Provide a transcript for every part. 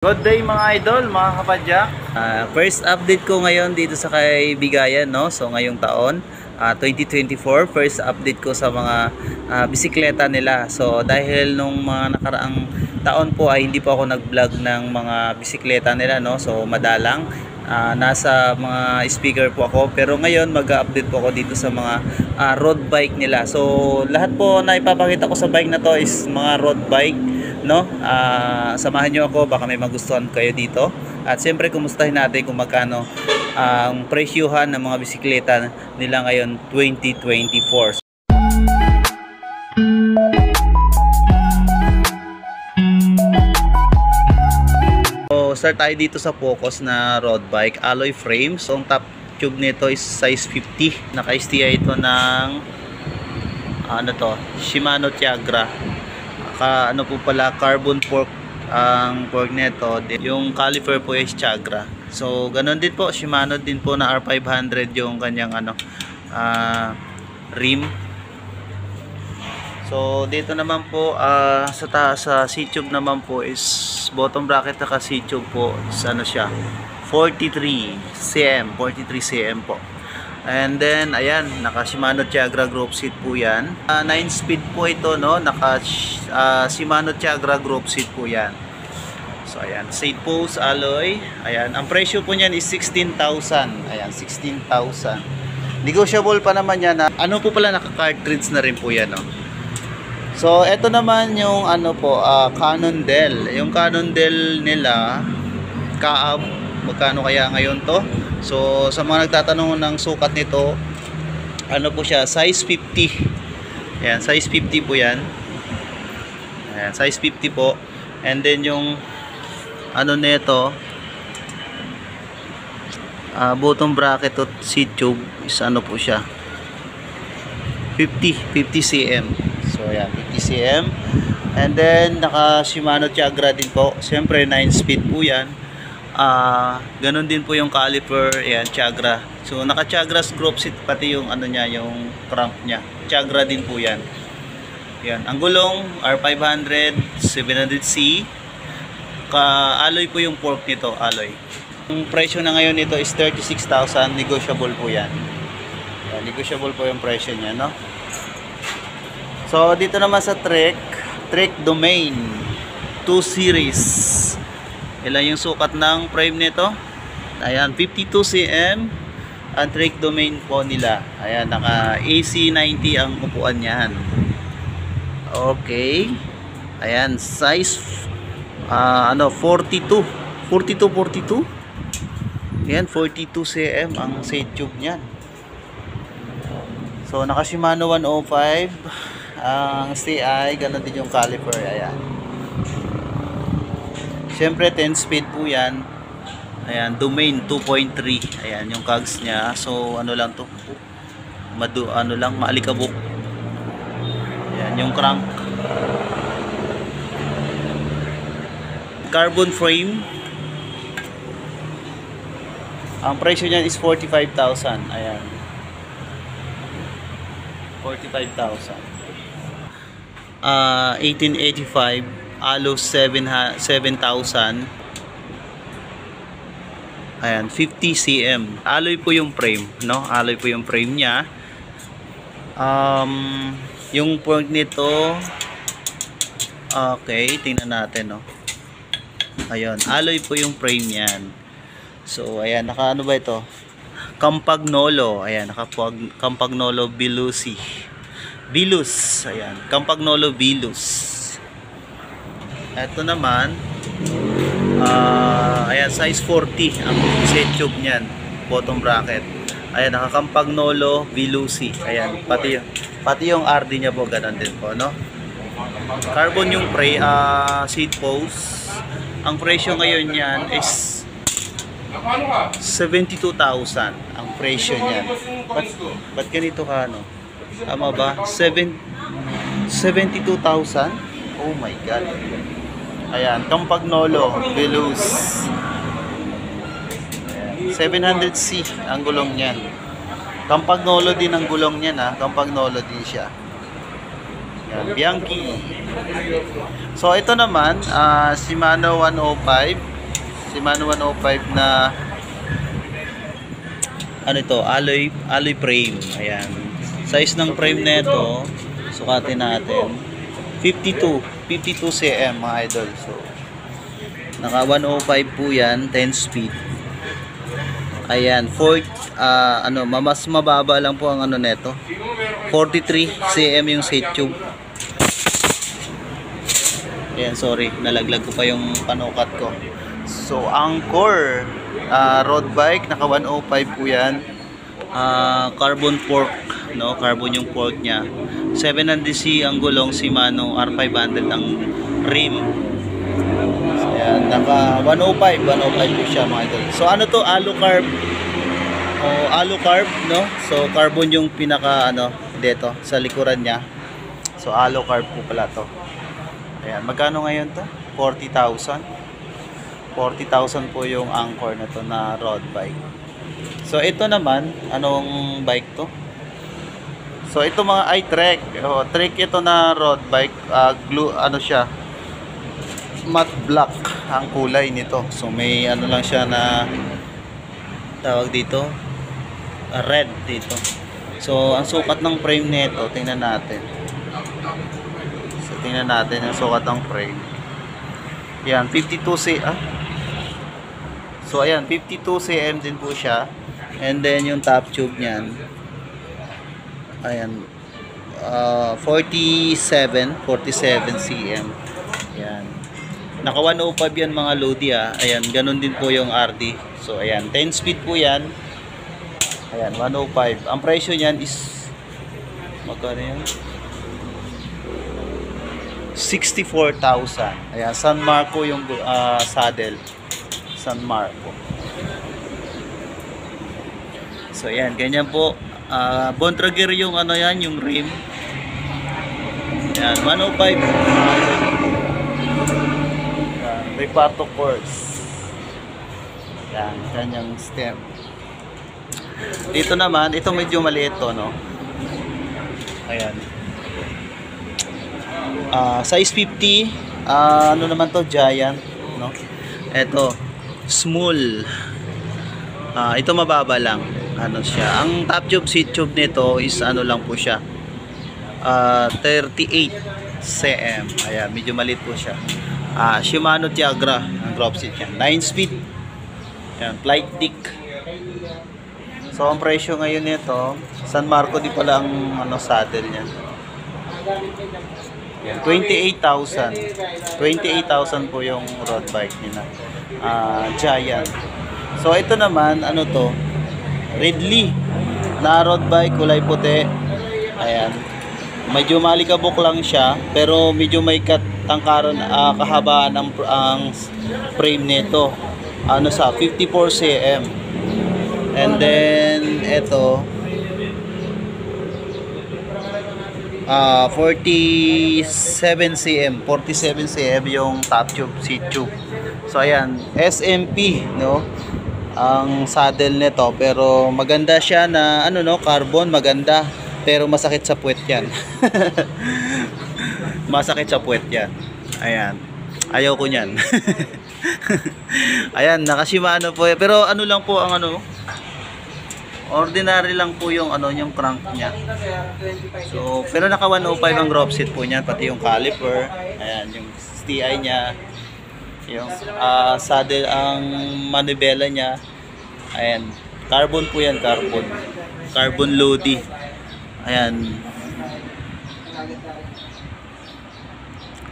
Good day mga idol, mga kapadyak. First update ko ngayon dito sa kay Bigayan, no? So ngayong taon, 2024, first update ko sa mga bisikleta nila. So dahil nung mga nakaraang taon po ay hindi po ako nag-vlog ng mga bisikleta nila, no? So madalang nasa mga speaker po ako, pero ngayon mag-update po ako dito sa mga road bike nila. So lahat po na ipapakita ko sa bike na to is mga road bike, no? Samahan nyo ako, baka may magustuhan kayo dito. At siyempre kumustahin natin kung magkano ang presyuhan ng mga bisikleta nila ngayon 2024. So start tayo dito sa Focus na road bike, alloy frame. So ang top tube nito is size 50. Naka-STI ito ng Shimano Tiagra. Ano po pala, carbon fork ang fork nito. Yung caliper po is Tiagra. So ganun din po, Shimano din po na R500 yung kanyang rim. So dito naman po sa C-tube naman po is bottom bracket na C-tube po is siya 43 cm po. And then ayan, naka Shimano Tiagra group seat po yan. 9 speed po ito, no? Naka Shimano Tiagra group seat po yan. So ayan, seat post alloy. Ayan, ang presyo po niyan is 16,000. Ayan, 16,000. Negotiable pa naman yan. Ano po pala, naka cartridge na rin po yan, no? So ito naman yung Cannondale. Yung Cannondale nila Kaab, magkano kaya ngayon to? So sa mga nagtatanong ng sukat nito, ano po siya, size 50. Ayan, size 50 po yan. Ayan, size 50 po. And then yung nito, bottom bracket at seat tube is po siya, 50 cm. So ayan, 50 cm. And then naka Shimano Tiagra din po. Siyempre 9 speed po yan. Ganun din po yung caliper. Ayan, Tiagra. So naka Tiagra group seat, pati yung niya, yung crank nya, Tiagra din po yan. Ayan, ang gulong R500 700C. Alloy po yung fork nito, alloy. Yung presyo na ngayon nito is 36,000. Negotiable po yan. Ayan, negotiable po yung presyo nya, no? So dito naman sa Trek Domain 2 series. Ilan yung sukat ng frame nito? Ayan, 52 cm ang Trek Domain po nila. Ayan, naka AC90 ang upuan niyan. Okay. Ayan, size 42. Ayan, 42 cm ang seat tube niyan. So naka Shimano 105 ang STI, ganun din yung caliper. Ayan, siyempre 10 speed po yan. Ayan, Domain 2.3. ayan yung cogs nya. So ano lang to, maalikabok. Ayan yung crank, carbon frame. Ang presyo niyan is 45,000. ayan, 45,000. 1885 alo 7,000. Ayan, 50 cm. Alloy po yung frame, no? Alloy po yung frame niya. Yung fork nito, okay, tingnan natin, no? Ayun, alloy po yung frame niyan. So ayan, naka ba ito? Campagnolo. Ayan, naka Campagnolo Bilus. Ayan, Campagnolo Bilus. Ito naman, ayan, size 40 ang seat tube niyan, bottom bracket. Ayan, naka Campagnolo Bilusi. Ayan, pati yung RD niya po, ganun din po, no? Carbon yung seat post. Ang presyo ngayon niyan is 72,000 ang presyo niyan. Ba't ganito ka, no? Tama ba? 72,000? Oh my god. Ayan, Campagnolo Bilus. 700C ang gulong niyan. Campagnolo din ang gulong niyan, ha. Campagnolo din siya. Yan, Bianchi. So ito naman, Shimano 105. Shimano 105 na ano ito, alloy frame. Ayan. Size ng frame nito, sukatin natin. 52 cm mga idol. So naka 105 po yan, 10 speed. Ayan, mas mababa lang po ang ano neto. 43 cm yung seat tube. Ayan, sorry, nalaglag ko pa yung panukat ko. So Angkor road bike, naka 105 po yan. Carbon fork, no? Carbon yung fork niya. 700cc ang gulong, Shimano R500 ang rim. So, ayan, naka 105 po siya mga idol. So ano to, alucarb. Alucarb, no? So carbon yung pinaka dito sa likuran niya. So alucarb po pala to. Ayan, magkano ngayon to? 40,000. 40,000 po yung Angkor na to na road bike. So ito naman, anong bike to? So ito mga Trek. Trek ito na road bike. Siya, matte black ang kulay nito. So may lang siya na tawag dito, red dito. So ang sukat ng frame nito, tingnan natin. So tingnan natin ang sukat ng frame. Yan, 52 cm. So ayan, 52 cm din po siya. And then yung top tube niyan, ayan, 47 cm. Yan. Naka 105 yan mga Lodi Ayan, ganun din po yung RD. So ayan, 10 speed po yan. Ayan, 105. Ang presyo niyan is magkano yan? 64,000. Ayan, San Marco yung saddle. San Marco. So ayan, ganyan po. Bontrager yung yan, yung rim. Ayan, 105. Ayan, Reparto course. Ayan, kanyang stem. Dito naman, ito medyo maliit to, no? Ayan. Size 50. Ano naman to, Giant, no? Ito, small. Ito mababa lang. Ano siya? Ang top tube, seat tube nito is lang po siya. 38 cm. Ayan, medyo maliit po siya. Shimano Tiagra ang drop seat niya. 9 speed. Ayan, flight dick. So ang presyo ngayon nito, San Marco di pala ang saddle niya. Ayan, 28,000. 28,000 po yung road bike nila. Giant. So ito naman, to? Ridley na road bike, kulay puti. Ayan. Medyo malikabok lang siya, pero medyo may kahabaan ang frame nito. Sa 54 cm. And then ito 47 cm. 47 cm yung top tube, seat tube. So ayan, SMP, no? Ang saddle nito, pero maganda siya na carbon, maganda, pero masakit sa puwet yan. Masakit sa puwet yan. Ayan, ayaw ko niyan. Ayan, naka-Shimano po, pero lang po ang ordinary lang po yung yung crank niya. So pero naka 105 ang drop seat po niyan, pati yung caliper. Ayan, yung STI niya, yung saddle, ang manibela niya. Ayan, carbon po yan, carbon Lodi. Ayan,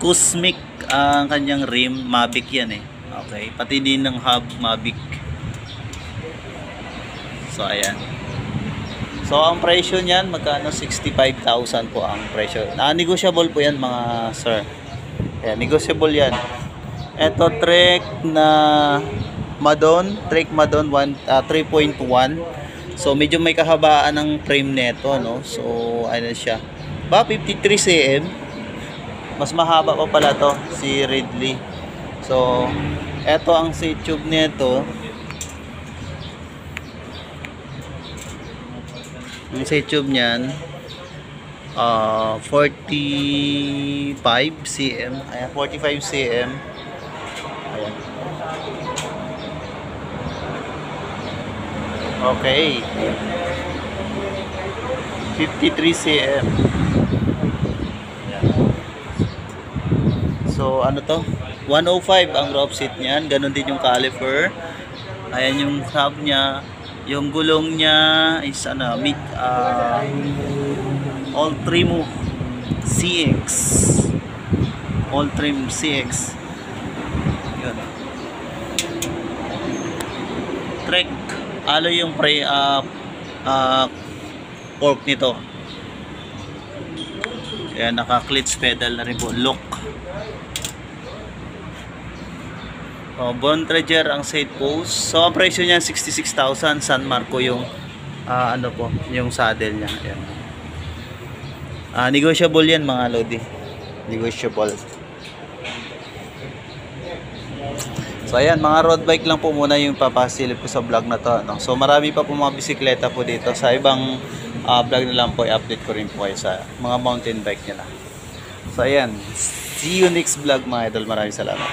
Cosmic ang kanyang rim, Mavic yan okay, pati din ng hub Mavic. So ayan. So ang presyo niyan, magkano? 65,000 po ang presyo. Negotiable po yan mga sir. Ayan, negotiable yan. Ito Trek na Trek Madon 3.1. So medyo may kahabaan ng frame neto, no? So ano siya? 53 cm. Mas mahaba pa pala to si Ridley. So eto ang seat tube nito. Ang seat tube niyan 45 cm. Ayan, 45 cm. Ayan. Okay. 53 cm. Ayan. So ano to? 105 ang rope set niyan. Ganon din yung caliper. Ayan yung hub niya. Yung gulong niya is ano, all trim CX. All trim CX. Yun. Trek. Alo yung fork nito. Ayan, naka-clutch pedal na rin po. Lock. Bontrager ang side post. So ang presyo niya 66,000. San Marco yung ano po, yung saddle niya. Ayan. Negotiable yan mga lodi. Negotiable. So ayan, mga road bike lang po muna yung papasilip ko sa vlog na to, no? So marami pa po mga bisikleta po dito. Sa ibang vlog na lang po, i-update ko rin po kayo sa mga mountain bike nila. So ayan, see you next vlog mga idol. Maraming salamat.